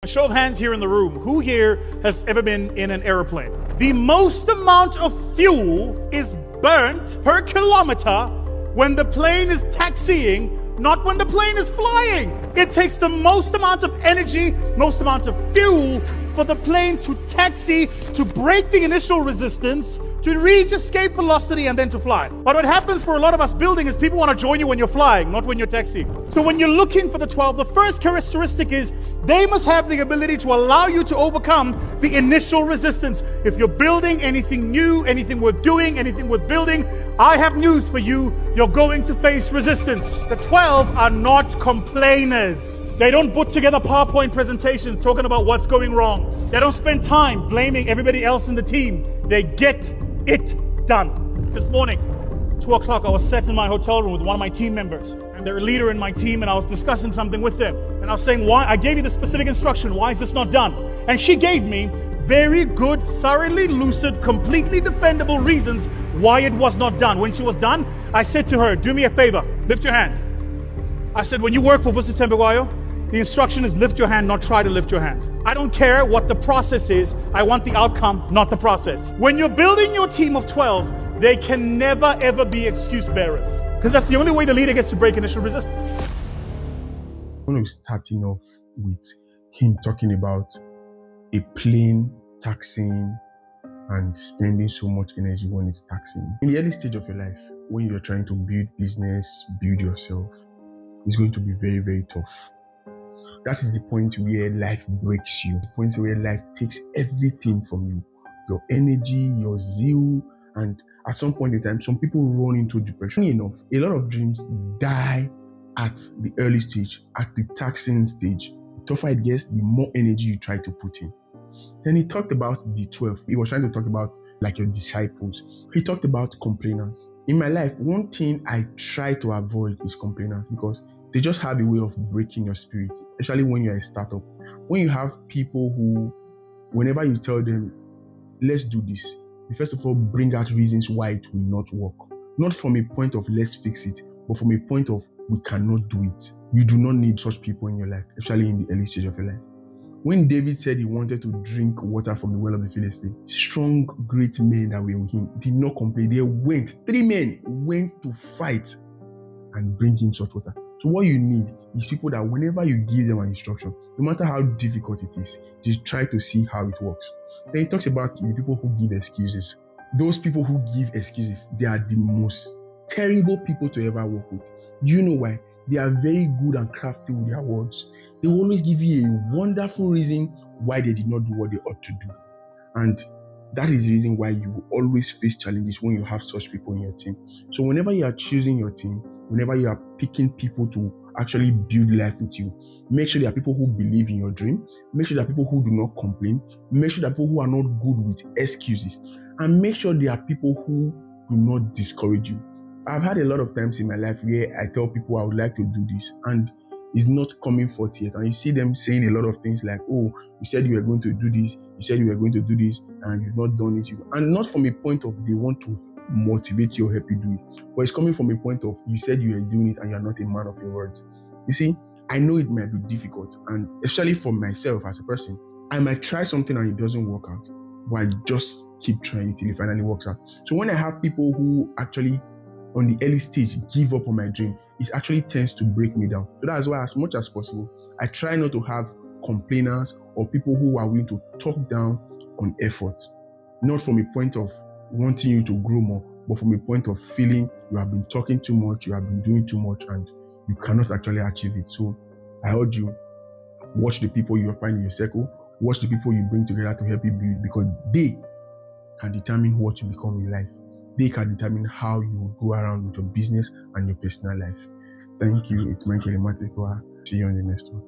A show of hands here in the room. Who here has ever been in an airplane? The most amount of fuel is burnt per kilometer when the plane is taxiing, not when the plane is flying. It takes the most amount of energy, most amount of fuel for the plane to taxi, to break the initial resistance, to reach escape velocity, and then to fly. But what happens for a lot of us building is people want to join you when you're flying, not when you're taxiing. So when you're looking for the 12, the first characteristic is they must have the ability to allow you to overcome the initial resistance. If you're building anything new, anything worth doing, anything worth building, I have news for you. You're going to face resistance. The 12 are not complainers. They don't put together PowerPoint presentations talking about what's going wrong. They don't spend time blaming everybody else in the team. They get it done. This morning, 2 o'clock, I was sat in my hotel room with one of my team members, and they're a leader in my team, and I was discussing something with them. And I was saying, why? I gave you the specific instruction. Why is this not done? And she gave me very good, thoroughly lucid, completely defendable reasons why it was not done. When she was done, I said to her, do me a favor, lift your hand. I said, when you work for Vusi Thembekwayo, the instruction is lift your hand, not try to lift your hand. I don't care what the process is. I want the outcome, not the process. When you're building your team of 12, they can never ever be excuse bearers, because that's the only way the leader gets to break initial resistance. I'm going to be starting off with him talking about a plane taxiing and spending so much energy when it's taxing. In the early stage of your life, when you're trying to build business, build yourself, it's going to be very, very tough. That is the point where life breaks you, the point where life takes everything from you, your energy, your zeal, and at some point in time, some people run into depression. Enough, a lot of dreams die at the early stage, at the taxing stage. The tougher it gets, the more energy you try to put in. Then he talked about the 12. He was trying to talk about like your disciples. He talked about complainers. In my life, one thing I try to avoid is complainers, because they just have a way of breaking your spirit, especially when you're a startup. When you have people who, whenever you tell them, let's do this, they first of all bring out reasons why it will not work. Not from a point of let's fix it, but from a point of we cannot do it. You do not need such people in your life, especially in the early stage of your life. When David said he wanted to drink water from the well of the Philistine, strong, great men that were with him did not complain. They went, 3 men went to fight and bring him such water. So what you need is people that whenever you give them an instruction, no matter how difficult it is, they try to see how it works. Then he talks about the people who give excuses. Those people who give excuses, they are the most terrible people to ever work with. You know why? They are very good and crafty with their words. They will always give you a wonderful reason why they did not do what they ought to do. And that is the reason why you will always face challenges when you have such people in your team. So whenever you are choosing your team, whenever you are picking people to actually build life with you, make sure there are people who believe in your dream. Make sure there are people who do not complain. Make sure there are people who are not good with excuses. And make sure there are people who do not discourage you. I've had a lot of times in my life where I tell people I would like to do this, and it's not coming forth yet. And you see them saying a lot of things like, oh, you said you were going to do this, you said you were going to do this, and you've not done it. And not from a point of they want to motivate you or help you do it, but it's coming from a point of you said you were doing it and you're not a man of your words. You see, I know it might be difficult, and especially for myself as a person, I might try something and it doesn't work out, but I just keep trying till it finally works out. So when I have people who actually on the early stage give up on my dream, it actually tends to break me down. So that's why, as much as possible, I try not to have complainers or people who are willing to talk down on effort, not from a point of wanting you to grow more, but from a point of feeling you have been talking too much, you have been doing too much, and you cannot actually achieve it. So I urge you, watch the people you find in your circle, watch the people you bring together to help you build, because they can determine what you become in life. They can determine how you will go around with your business and your personal life. Thank you. It's Michael Matekwa. See you on the next one.